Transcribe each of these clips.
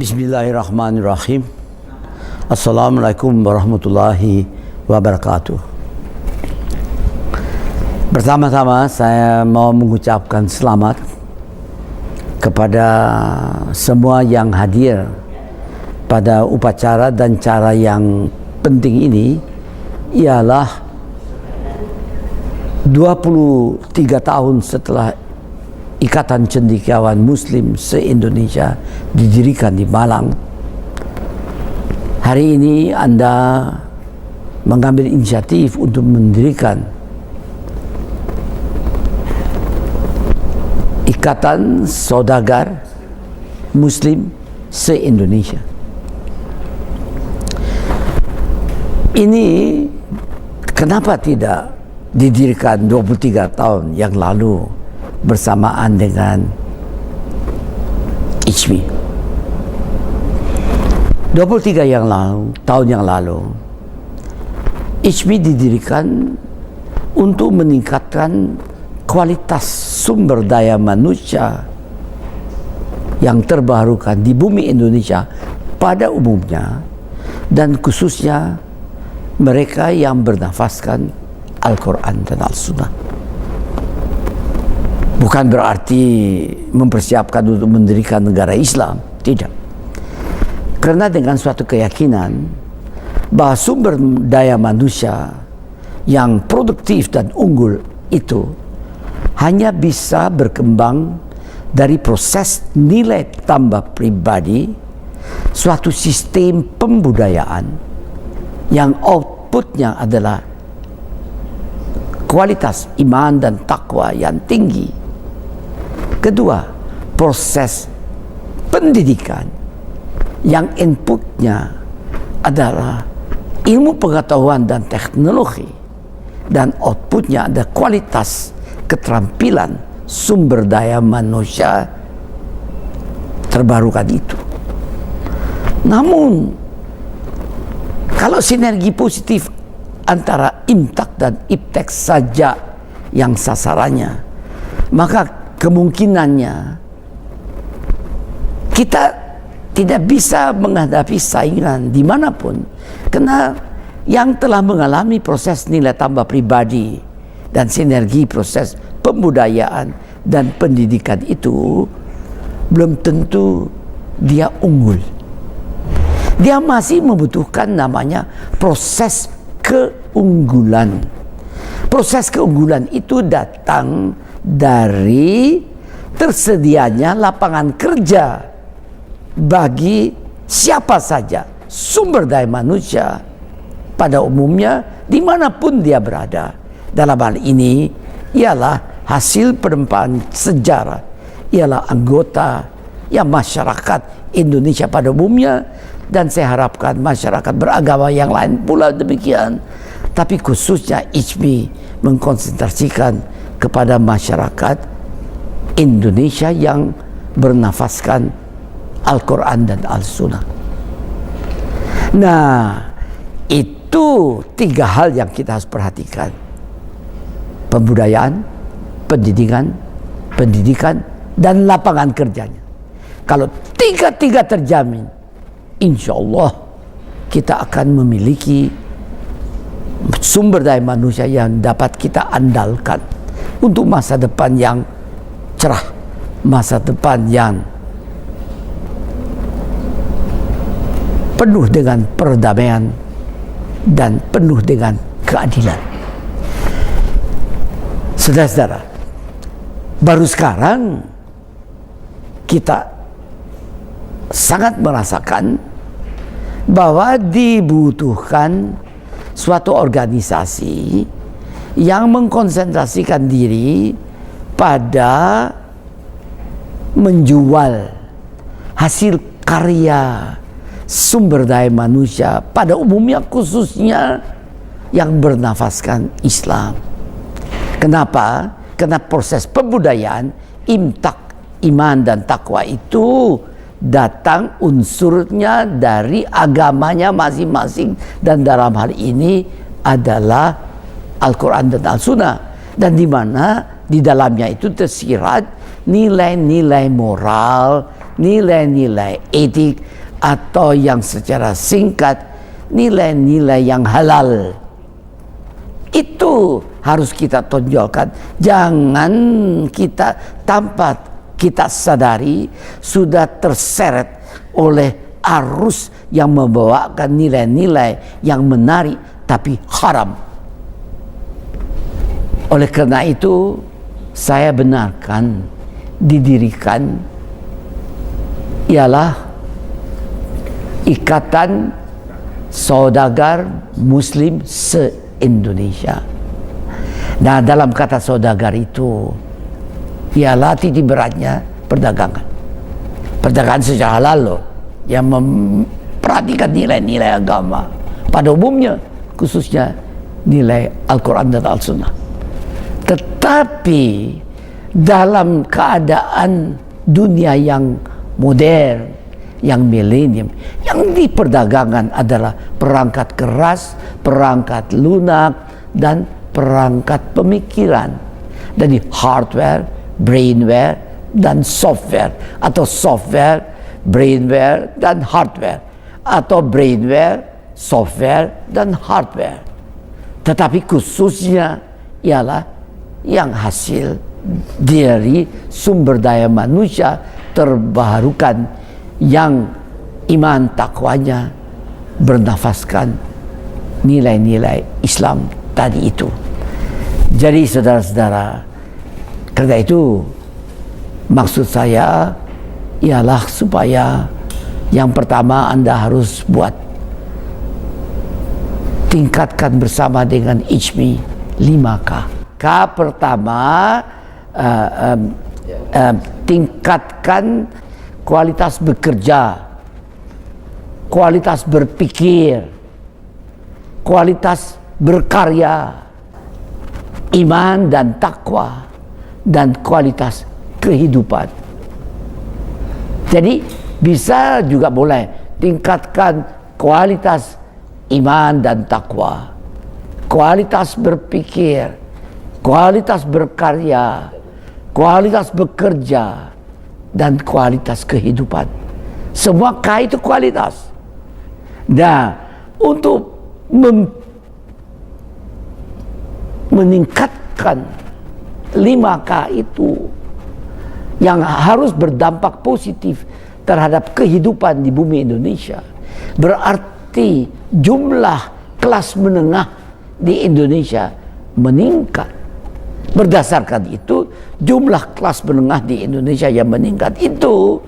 Bismillahirrahmanirrahim. Assalamualaikum warahmatullahi wabarakatuh. Pertama-tama saya mau mengucapkan selamat kepada semua yang hadir pada upacara dan cara yang penting ini, ialah 23 tahun setelah Ikatan Cendekiawan Muslim se-Indonesia didirikan di Malang. Hari ini Anda mengambil inisiatif untuk mendirikan Ikatan Saudagar Muslim se-Indonesia. Ini kenapa tidak didirikan 23 tahun yang lalu bersamaan dengan ICMI? 23 tahun yang lalu ICMI didirikan untuk meningkatkan kualitas sumber daya manusia yang terbarukan di bumi Indonesia pada umumnya, dan khususnya mereka yang bernafaskan Al-Quran dan Al-Sunnah. Bukan berarti mempersiapkan untuk mendirikan negara Islam, tidak. Karena dengan suatu keyakinan bahwa sumber daya manusia yang produktif dan unggul itu hanya bisa berkembang dari proses nilai tambah pribadi, suatu sistem pembudayaan yang outputnya adalah kualitas iman dan takwa yang tinggi. Kedua, proses pendidikan yang inputnya adalah ilmu pengetahuan dan teknologi, dan outputnya ada kualitas keterampilan sumber daya manusia terbarukan itu. Namun, kalau sinergi positif antara IMTAK dan IPTEK saja yang sasarannya, maka kemungkinannya kita tidak bisa menghadapi saingan dimanapun, karena yang telah mengalami proses nilai tambah pribadi dan sinergi proses pembudayaan dan pendidikan itu belum tentu dia unggul. Dia masih membutuhkan namanya proses keunggulan. Proses keunggulan itu datang dari tersedianya lapangan kerja bagi siapa saja sumber daya manusia pada umumnya dimanapun dia berada. Dalam hal ini ialah hasil penempaan sejarah, ialah anggota yang masyarakat Indonesia pada umumnya, dan saya harapkan masyarakat beragama yang lain pula demikian. Tapi khususnya ICMI mengkonsentrasikan kepada masyarakat Indonesia yang bernafaskan Al-Quran dan Al-Sunnah. Nah, itu 3 hal yang kita harus perhatikan: pembudayaan, pendidikan, dan lapangan kerjanya. Kalau 3 terjamin, insya Allah kita akan memiliki sumber daya manusia yang dapat kita andalkan untuk masa depan yang cerah, masa depan yang penuh dengan perdamaian dan penuh dengan keadilan. Saudara-saudara, baru sekarang kita sangat merasakan bahwa dibutuhkan suatu organisasi yang mengkonsentrasikan diri pada menjual hasil karya sumber daya manusia pada umumnya, khususnya yang bernafaskan Islam. Kenapa? Karena proses pembudayaan IMTAK, iman dan takwa itu datang unsurnya dari agamanya masing-masing, dan dalam hal ini adalah Al-Quran dan Al-Sunnah, dan di mana di dalamnya itu tersirat nilai-nilai moral, nilai-nilai etik, atau yang secara singkat nilai-nilai yang halal. Itu harus kita tonjolkan. Jangan kita tanpa kita sadari sudah terseret oleh arus yang membawakan nilai-nilai yang menarik tapi haram. Oleh karena itu saya benarkan didirikan ialah Ikatan Saudagar Muslim se-Indonesia. Nah, dalam kata saudagar itu ialah titik beratnya perdagangan. Perdagangan secara halal loh, yang memperhatikan nilai-nilai agama pada umumnya, khususnya nilai Al-Quran dan Al-Sunnah. Tetapi dalam keadaan dunia yang modern, yang milenium, yang diperdagangkan adalah perangkat keras, perangkat lunak, dan perangkat pemikiran. Dari hardware, brainware, dan software, atau software, brainware, dan hardware, atau brainware, software, dan hardware. Tetapi khususnya ialah yang hasil dari sumber daya manusia terbarukan, yang iman takwanya bernafaskan nilai-nilai Islam tadi itu. Jadi saudara-saudara, karena itu maksud saya ialah supaya yang pertama Anda harus buat, tingkatkan bersama dengan IJMI 5K. K pertama, tingkatkan kualitas bekerja, kualitas berpikir, kualitas berkarya, iman dan takwa, dan kualitas kehidupan. Jadi bisa juga boleh tingkatkan kualitas iman dan takwa, kualitas berpikir, kualitas berkarya, kualitas bekerja, dan kualitas kehidupan. Semua K itu kualitas. Nah, untuk meningkatkan 5K itu yang harus berdampak positif terhadap kehidupan di bumi Indonesia, berarti jumlah kelas menengah di Indonesia meningkat. Berdasarkan itu, jumlah kelas menengah di Indonesia yang meningkat itu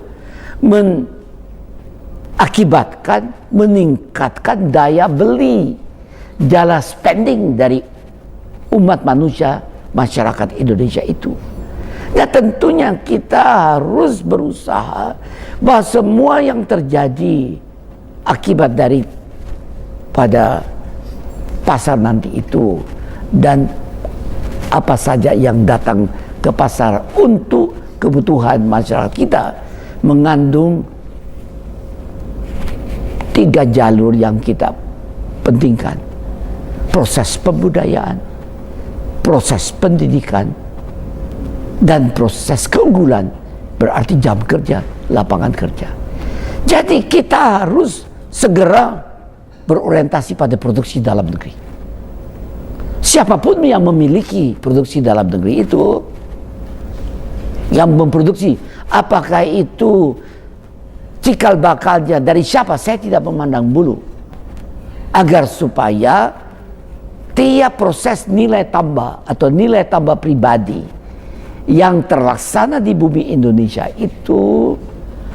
mengakibatkan meningkatkan daya beli, jala spending dari umat manusia, masyarakat Indonesia itu. Ya tentunya kita harus berusaha bahwa semua yang terjadi akibat dari pada pasar nanti itu, dan apa saja yang datang ke pasar untuk kebutuhan masyarakat kita, mengandung 3 jalur yang kita pentingkan: proses pembudayaan, proses pendidikan, dan proses keunggulan, berarti jam kerja, lapangan kerja. Jadi kita harus segera berorientasi pada produksi dalam negeri. Siapapun yang memiliki produksi dalam negeri itu, yang memproduksi, apakah itu cikal bakalnya dari siapa, saya tidak memandang bulu, agar supaya tiap proses nilai tambah atau nilai tambah pribadi yang terlaksana di bumi Indonesia itu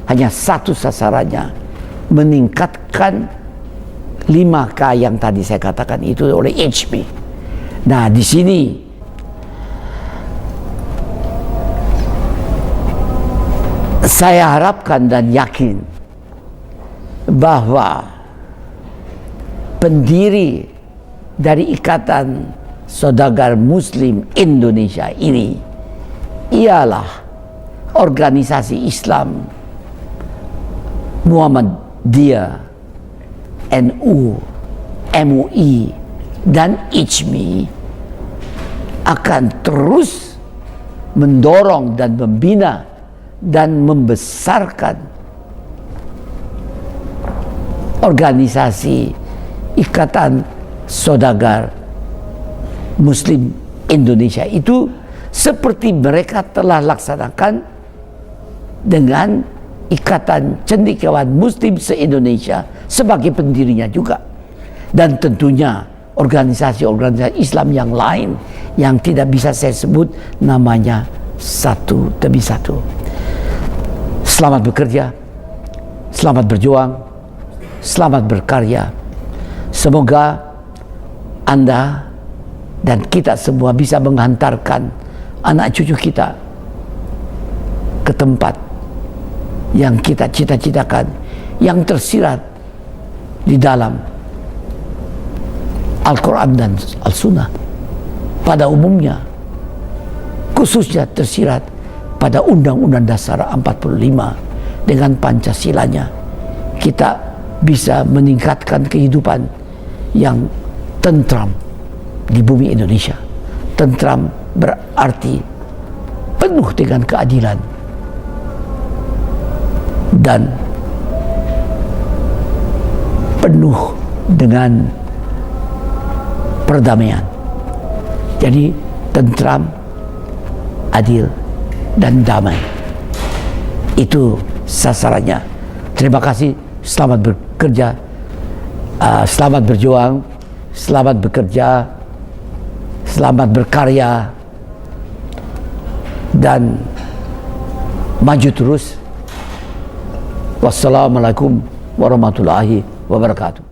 hanya satu sasarannya, meningkatkan 5K yang tadi saya katakan itu oleh IJMI. Nah, di sini saya harapkan dan yakin bahwa pendiri dari Ikatan Saudagar Muslim Indonesia ini ialah organisasi Islam Muhammadiyah, NU, MUI, dan IJMI akan terus mendorong dan membina dan membesarkan organisasi Ikatan Saudagar Muslim Indonesia itu seperti mereka telah laksanakan dengan Ikatan Cendekiawan Muslim se-Indonesia sebagai pendirinya juga. Dan tentunya organisasi-organisasi Islam yang lain yang tidak bisa saya sebut namanya satu demi satu. Selamat bekerja, selamat berjuang, selamat berkarya. Semoga Anda dan kita semua bisa menghantarkan anak cucu kita ke tempat yang kita cita-citakan, yang tersirat di dalam Al-Quran dan Al-Sunnah pada umumnya, khususnya tersirat pada Undang-Undang Dasar 45 dengan Pancasilanya. Kita bisa meningkatkan kehidupan yang tentram di bumi Indonesia. Tentram berarti penuh dengan keadilan dan penuh dengan perdamaian. Jadi tentram, adil, dan damai. Itu sasarannya. Terima kasih, selamat bekerja, selamat berjuang, selamat bekerja, selamat berkarya, dan maju terus. Wassalamualaikum warahmatullahi wabarakatuh.